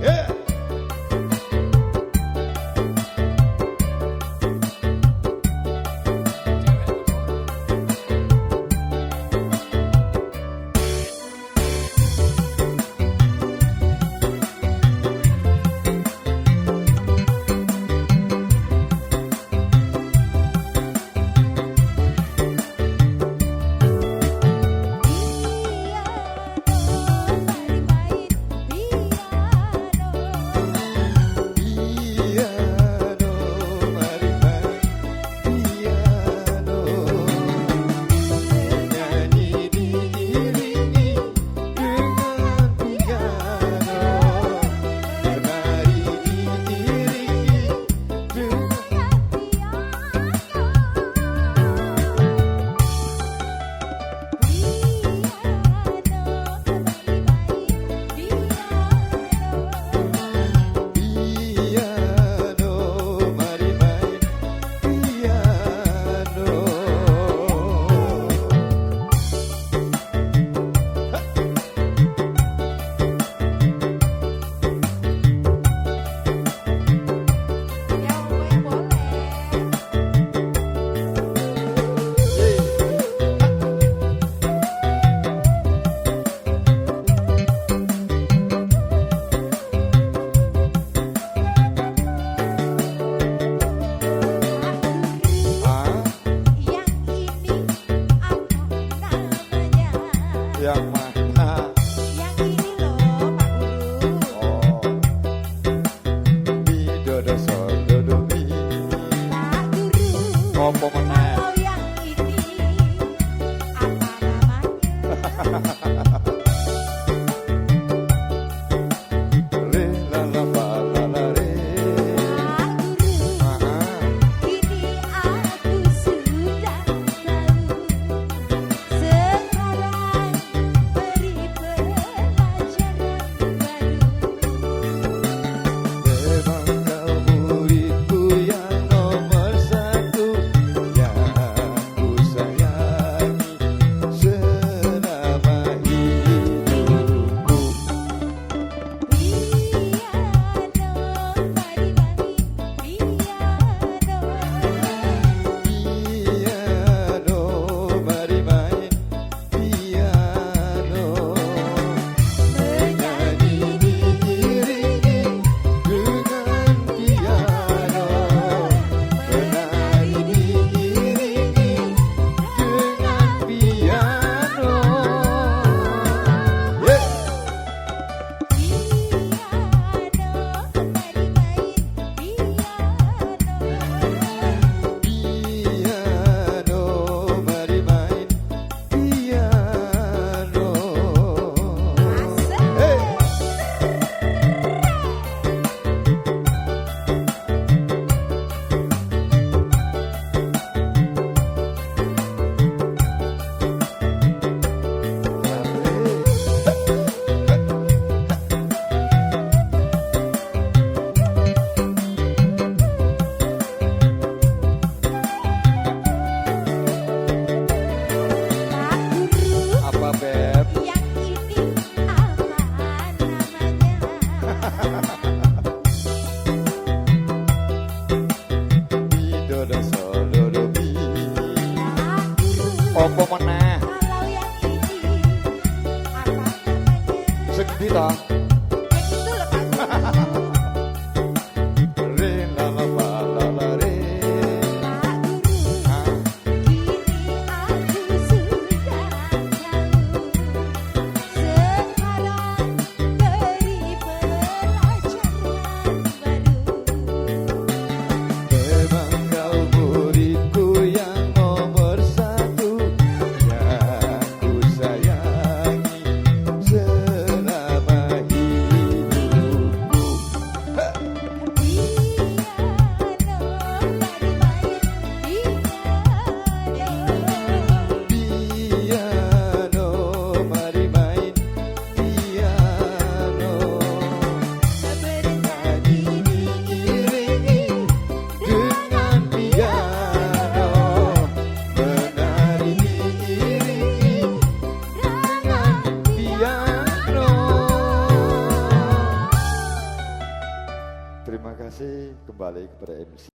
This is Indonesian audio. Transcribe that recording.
Yeah. Yang mana? Yang ini loh Pak Guru. Oh, bidodo sododo bi. Pak Guru. Apa meneh? Kalau yang ini apa namanya? Re la la ba la la re. Pak Guru. Ah, Kini aku sudah tahu. Sekarang beri pelajaran baru. memang kau muridku yang nomor satu, yang ku sayangi selama hidupku. Piano, mari main Piano, mari main piano. menyanyi Diiringi dengan piano, menari diiringi dengan piano. Yeah. Piano, mari main piano. Hey. Apa beb? Yang ini apa namanya? Bidodo sododo bi. Pak Guru. Apa meneh? Kalau yang ini apa namanya? Sing ndi ta? Yang itu loh Pak Guru. Re la la ba la la re. Pak Guru. Ah, Kini aku sudah tahu. Sekarang beri pelajaran baru. memang kau muridku yang nomor satu, yang ku sayangi selama Terima kasih kembali kepada MC.